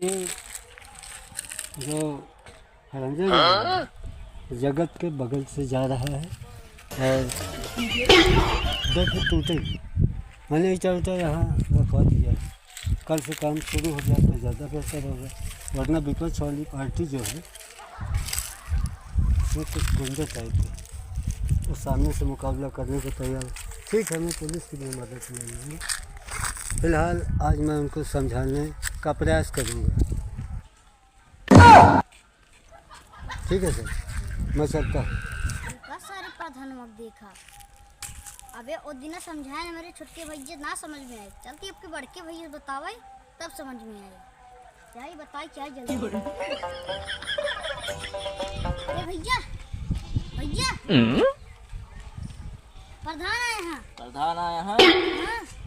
के जो खड़ंजा है जगत के बगल से जा रहा है और 2 फीट टूटेगी। मैंने ही चलता यहाँ रखवा दिया है। कल से काम शुरू हो जाए तो ज़्यादा बेहतर होगा, वरना विपक्ष वाली पार्टी जो है वो कुछ गुंडे टाइप है, वो सामने से मुकाबला करने को तैयार है। ठीक है, मैं पुलिस की भी मदद ले लूँगा। फिलहाल आज मैं उनको समझाने का प्रयास करूँगा। ठीक है सर, मैं चलता हूँ। सारे प्रधान देखा अबे वो दिन समझाए मेरे छोटे भैया ना समझ में आए, चलती आपके बड़के भैया बतावे तब समझ में आए। क्या ही बताए क्या जल्दी भैया भैया प्रधान आए हैं। प्रधान आया है? हाँ।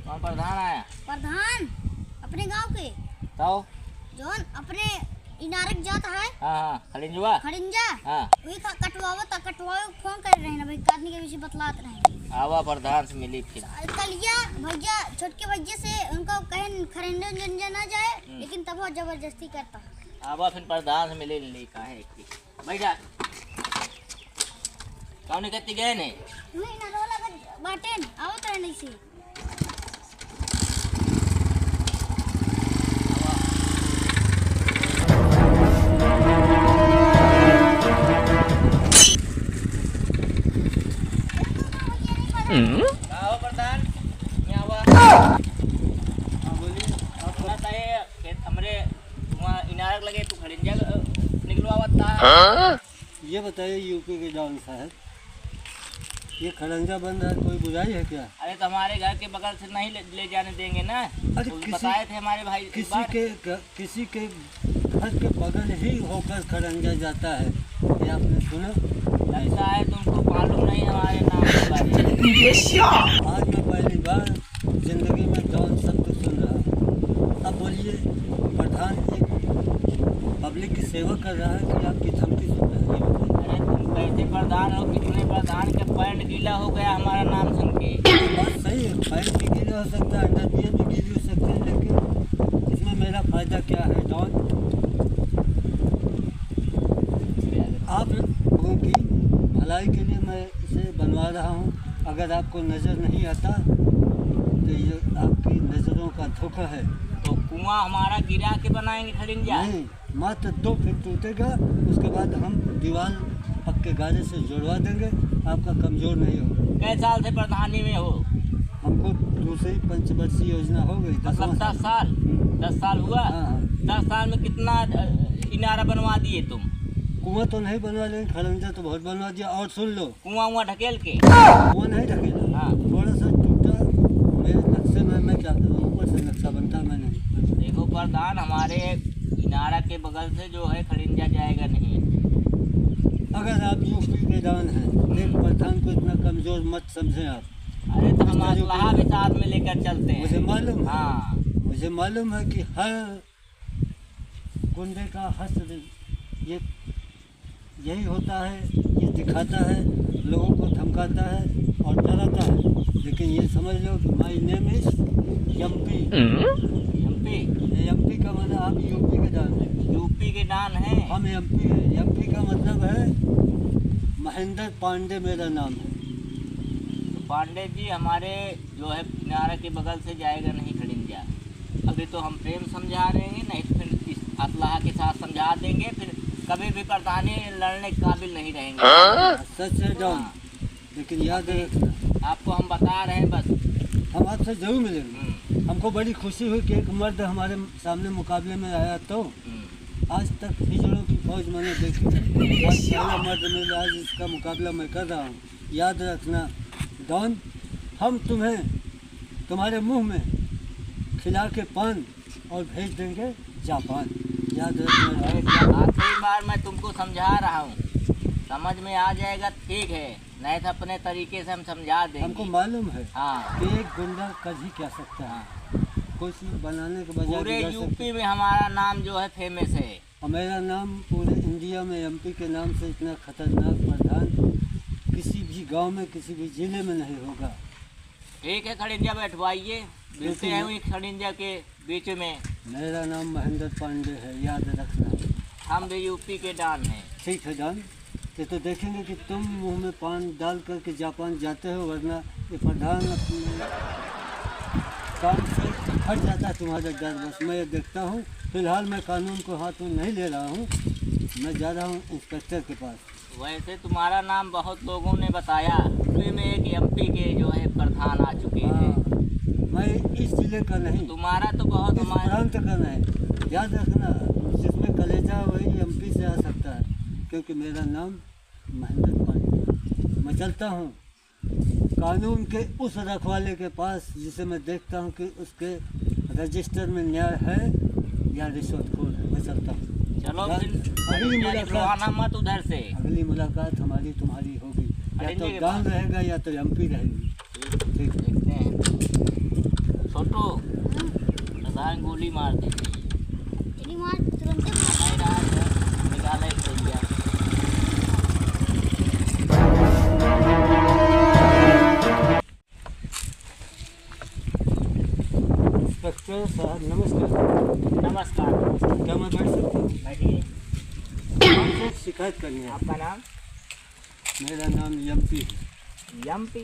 कौन प्रधान आया? प्रधान अपने गांव के तो जोन अपने इनारक जात है। हाँ खड़िंजवा खड़िंजा हाँ वही कटवाओ फोन कर रहे हैं ना भाई, आदमी के विषय बतलात रहे। आवा प्रधान से मिली फिर कलिया भैया छोटके भैया से उनको कहे खड़िंजा जंजा ना जाए, लेकिन तब वो जबरदस्ती करता है। आवा फिर प्रधान से मिले नहीं काहे की बैठा कौन कहती गए ने नहीं ना रोला बाटे आवत रहे नहीं से। आओ प्रधान यहाँ आवा। हाँ बोलिए आप बताए कि हमरे वहाँ इनारक लगे तू खड़िंजा निकलवा बता। ये बताइए यूपी के डॉन साहब, ये खड़ंजा बंद है, कोई बुराई है क्या? अरे तो हमारे घर के बगल से नहीं ले जाने देंगे ना। अरे तो बताए थे हमारे भाई किसी के घर के बगल ही होकर खड़ंजा जाता है, ये आपने सुना? लगता है तुमको मालूम नहीं हमारे नाम के बारे में। आज मैं पहली बार जिंदगी में डॉन शब्द सुन रहा हूँ। अब बोलिए, प्रधान एक पब्लिक की सेवा कर रहा है कि आपकी धमकी सुन रहा है? अरे तुम कैसे प्रधान हो, कितने प्रधान के पैंट गीला हो गया हमारा नाम सुन के। बात सही है, पैर भी गीला हो सकता है, अंडरवियर भी गीली हो सकते हैं, लेकिन इसमें मेरा फायदा क्या है डॉन? आप लोगों की भलाई के लिए मैं इसे बनवा रहा हूँ। अगर आपको नज़र नहीं आता तो ये आपकी नज़रों का धोखा है। तो कुआं हमारा गिरा के बनाएंगे खड़िंजा? नहीं, मात्र 2 फीट टूटेगा, उसके बाद हम दीवार पक्के गारे से जोड़वा देंगे, आपका कमज़ोर नहीं होगा। कै साल से प्रधानी में हो? हमको दूसरी पंचवर्षीय योजना हो गई। मतलब 10 साल? 10 साल हुआ? हाँ। 10 साल में कितना इनारा बनवा दिए तुम? कुआं तो नहीं बनवा, लेकिन खड़ंजा तो बहुत बनवा दिया। और सुन लो, कुआं ढकेल के? कुआं नहीं ढकेला, हाँ। थोड़ा सा टूटा मेरे नक्शे में, मैं क्या करूँ, ऊपर से नक्शा बनता मैं नहीं। देखो प्रधान, हमारे इनारा के बगल से जो है खड़िंजा जाएगा नहीं। अगर आप यूपी के डॉन हैं, एक प्रधान को इतना कमज़ोर मत समझें आप। अरे तो हम असलहा भी साथ में लेकर चलते हैं। मुझे मालूम है, हाँ मुझे मालूम है कि हर गुंडे का हश्र यही होता है, ये दिखाता है, लोगों को धमकाता है और डराता है। लेकिन ये समझ लो कि my name is MP. MP का मतलब आप यूपी के डॉन हैं। यूपी के डॉन हैं? हम एमपी हैं। एमपी का मतलब है महेंद्र पांडे मेरा नाम है। तो पांडे जी, हमारे जो है इनारा के बगल से जाएगा नहीं खड़िंजा। अभी तो हम प्रेम समझा रहे हैं, नहीं तो फिर इस असलहा के साथ समझा देंगे, फिर कभी भी प्रधानी लड़ने के काबिल नहीं रहेंगे। सच है डॉन, लेकिन याद रखना, आपको हम बता रहे हैं बस। हम आपसे जरूर मिलेंगे। हमको बड़ी खुशी हुई कि एक मर्द हमारे सामने मुकाबले में आया। तो आज तक हिजड़ों की फौज मैंने देखी, आज पहला मर्द मिले, आज इसका मुकाबला मैं कर रहा हूँ। याद रखना डॉन, हम तुम्हें तुम्हारे मुंह में खिला के पान और भेज देंगे जापान। याद रखना। आखिरी बार मैं तुमको समझा रहा हूँ, समझ में आ जाएगा ठीक है, नहीं तो अपने तरीके से हम समझा देंगे। हमको मालूम है हाँ कि एक गुंडा कर ही क्या सकता है, कुछ बनाने के बजाय पूरे यूपी में हमारा नाम जो है फेमस है। और मेरा नाम पूरे इंडिया में एमपी के नाम से इतना खतरनाक प्रधान किसी भी गांव में, किसी भी जिले में नहीं होगा। ठीक है खड़िंजा, बैठवाइए, मिलते हैं वही खड़िंजा के बीच में। मेरा नाम महेंद्र पांडे है, याद रखना। हम भी यूपी के डॉन हैं। ठीक है डॉन, ये तो देखेंगे कि तुम मुंह में पान डाल करके जापान जाते हो, वरना ये प्रधान अपने काम से हट जाता है तुम्हारा डर। बस मैं ये देखता हूँ। फिलहाल मैं कानून को हाथ में नहीं ले रहा हूँ, मैं जा रहा हूँ इंस्पेक्टर के पास। वैसे तुम्हारा नाम बहुत लोगों ने बताया, यूपी में एक एमपी के जो है प्रधान आ चुके हैं। हाँ, मैं इस जिले का नहीं, तुम्हारा तो बहुत इस हमारे प्रांत का नहीं, याद रखना। जिसमें कलेजा वही एमपी से आ सकता है, क्योंकि मेरा नाम महेंद्र पांडे। मैं चलता हूँ कानून के उस रखवाले के पास जिसे मैं देखता हूँ कि उसके रजिस्टर में न्याय है या रिश्वतखोर है। मैं चलता हूँ। चलो अगली फिर मुलाकात, निकलवाना मत उधर से। अगली मुलाकात हमारी तुम्हारी होगी, या तो गांव रहेगा या तो एमपी रहेगी। ठीक है, देखते हैं। छोटू प्रधान गोली मार दे। मेरी माँ तुरंत ही नहीं रहा है, निकाला एक भैया। इंस्पेक्टर साहब नमस्कार। नमस्कार, क्या मैं बैठ सकता हूँ? बैठिए। आपसे शिकायत करनी है। आपका नाम? मेरा नाम एमपी है। एमपी?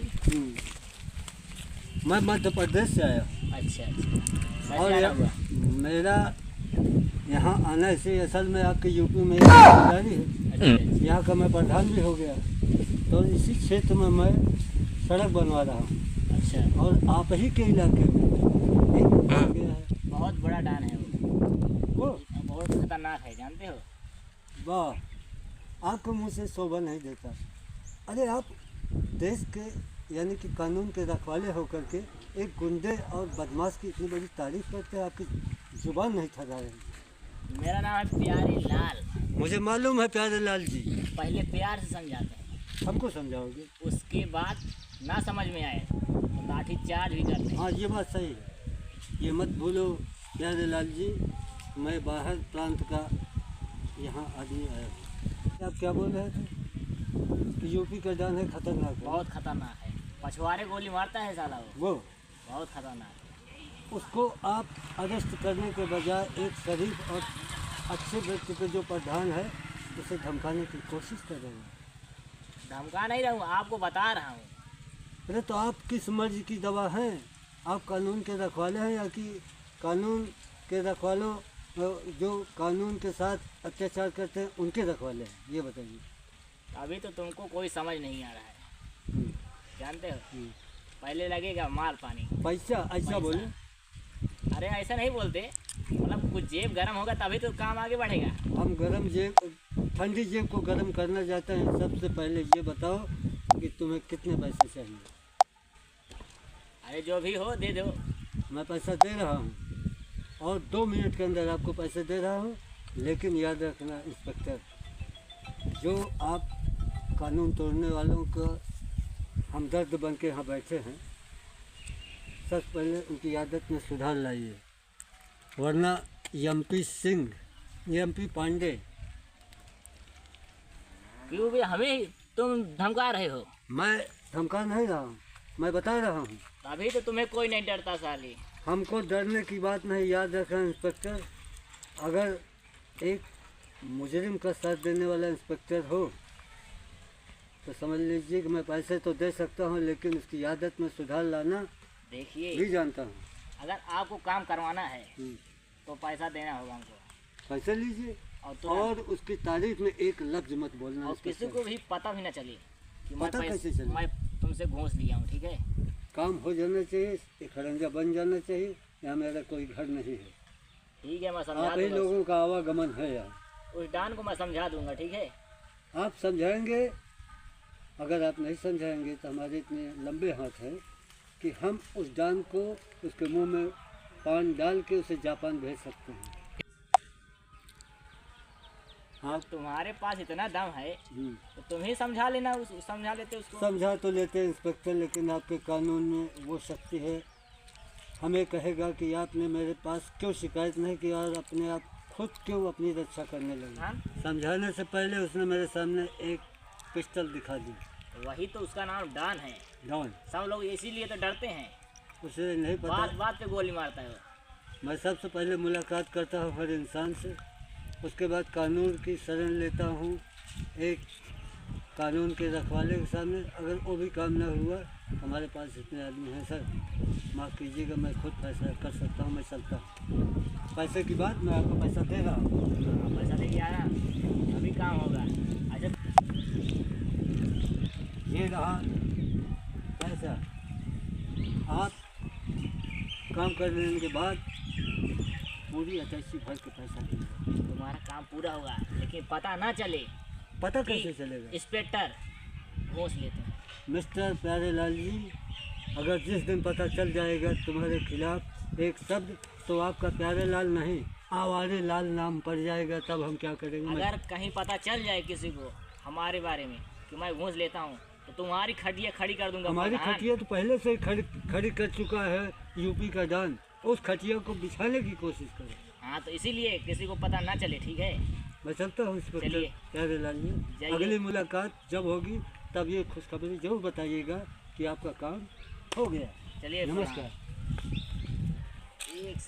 मैं मध्य प्रदेश से आया। अच्छा अच्छा। और कैसे आना हुआ? मेरा यहाँ आने से असल में आपके यूपी में एक जिम्मेदारी है। अच्छा अच्छा। यहाँ का मैं प्रधान भी हो गया, तो इसी क्षेत्र में मैं सड़क बनवा रहा हूँ। अच्छा, और आप ही के इलाके में एक हो गया है। बहुत बड़ा डान है वो, वो बहुत खतरनाक है, जानते हो? वाह, आपको मुँह से शोभा नहीं देता। अरे आप देश के यानी कि कानून के रखवाले होकर के एक गुंडे और बदमाश की इतनी बड़ी तारीफ करते हैं, आपकी जुबान नहीं ठहरा रही। मेरा नाम है प्यारे लाल। मुझे मालूम है प्यारे लाल जी, पहले प्यार से समझाते हैं, हमको समझाओगे? उसके बाद ना समझ में आए तो लाठी चार्ज भी करते हैं। हाँ, ये बात सही है, ये मत भूलो प्यारे लाल जी। मैं बाहर प्रांत का यहाँ आदमी आया हूँ। आप क्या बोल रहे थे कि यूपी का डान है, खतरनाक है? बहुत खतरनाक है, पछवाड़े गोली मारता है साला वो, वो बहुत खतरनाक है। उसको आप अरेस्ट करने के बजाय एक शरीफ और अच्छे व्यक्ति के जो प्रधान है उसे धमकाने की कोशिश कर रहे हैं। धमका नहीं रहा हूँ, आपको बता रहा हूँ। अरे तो आप किस मर्ज की दवा हैं? आप कानून के रखवाले हैं या कि कानून के रखवालों जो कानून के साथ अत्याचार करते हैं उनके रखवाले हैं? ये बताइए। अभी तो तुमको कोई समझ नहीं आ रहा है, हम्म, जानते हो? हम्म। पहले लगेगा माल पानी। पैसा ऐसा पैसा। बोले? अरे ऐसा नहीं बोलते, मतलब कुछ जेब गर्म होगा तभी तो काम आगे बढ़ेगा। हम गरम जेब, ठंडी जेब को गर्म करना चाहते हैं। सबसे पहले ये बताओ कि तुम्हें कितने पैसे चाहिए? अरे जो भी हो दे दो। मैं पैसा दे रहा हूँ और 2 मिनट के अंदर आपको पैसे दे रहा हूँ। लेकिन याद रखना इंस्पेक्टर, जो आप कानून तोड़ने वालों का हमदर्द बन के यहाँ बैठे हैं, सबसे पहले उनकी आदत में सुधार लाइए, वरना एमपी सिंह, एमपी पांडे। क्यों भी हमें तुम धमका रहे हो? मैं धमका नहीं रहा हूँ, मैं बता रहा हूँ। अभी तो तुम्हें कोई नहीं डरता साली। हमको डरने की बात नहीं, याद रखना इंस्पेक्टर। अगर एक मुजरिम का साथ देने वाला इंस्पेक्टर हो तो समझ लीजिए कि मैं पैसे तो दे सकता हूँ, लेकिन उसकी आदत में सुधार लाना देखिए, भी जानता हूँ। अगर आपको काम करवाना है तो पैसा देना होगा हमको, पैसे लीजिए और और उसकी तारीफ में एक लफ्ज मत बोलना। और किसी को भी पता भी ना चले कि मैं पता कैसे चले? मैं तुमसे घूस लिया हूँ, ठीक है? काम हो जाना चाहिए, एक खड़ंजा बन जाना चाहिए। यहाँ मेरा कोई घर नहीं है, ठीक है, मैं समझा आप ही दूंगा। लोगों का आवागमन है यहाँ। उस डान को मैं समझा दूंगा, ठीक है? आप समझाएंगे, अगर आप नहीं समझाएंगे तो हमारे इतने लंबे हाथ हैं कि हम उस डान को उसके मुंह में पान डाल के उसे जापान भेज सकते हैं। हाँ, तुम्हारे पास इतना दम है तो तुम ही समझा लेना, समझा लेते उसको। समझा तो लेते हैं इंस्पेक्टर, लेकिन आपके कानून में वो शक्ति है, हमें कहेगा कि आपने मेरे पास क्यों शिकायत नहीं की और अपने आप खुद क्यों अपनी रक्षा करने लगे। हाँ? समझाने से पहले उसने मेरे सामने एक पिस्टल दिखा दी। वही तो उसका नाम डॉन है। डॉन, सब लोग इसीलिए तो डरते हैं, उसे नहीं पता। बात बात पे गोली मारता है वो। मैं सबसे पहले मुलाकात करता हूँ हर इंसान से, उसके बाद कानून की शरण लेता हूँ एक कानून के रखवाले के सामने। अगर वो भी काम न हुआ, हमारे पास इतने आदमी हैं सर, माफ़ कीजिएगा, मैं खुद फैसला कर सकता हूँ, मैं चलता हूँ। पैसे की बात, मैं आपको पैसा दे रहा हूँ। पैसा लेके आया, अभी काम होगा। अच्छा, ये रहा पैसा। आप काम कर लेने के बाद पूरी अटैची भर के पैसा दीजिए। तुम्हारा काम पूरा होगा, लेकिन पता ना चले। पता कैसे चलेगा? इंस्पेक्टर घूस लेते हैं। मिस्टर प्यारेलाल जी, अगर जिस दिन पता चल जाएगा तुम्हारे खिलाफ एक शब्द, तो आपका प्यारेलाल नहीं, आवारे लाल नाम पड़ जाएगा, तब हम क्या करेंगे? अगर कहीं पता चल जाए किसी को हमारे बारे में कि मैं घूस लेता हूँ, तो तुम्हारी खटिया खड़ी कर दूंगा। हमारी प्रधान। खटिया तो पहले से ही खड़ी कर चुका है यूपी का डॉन, उस खटिया को बिछाने की कोशिश करें। हाँ, तो इसीलिए किसी को पता ना चले, ठीक है? मैं चलता हूँ इंस्पेक्टर चलिए। प्यारेलाल जी। जाइए। अगली मुलाकात जब होगी तब ये खुशखबरी जरूर बताइएगा कि आपका काम हो गया। चलिए, नमस्कार। एक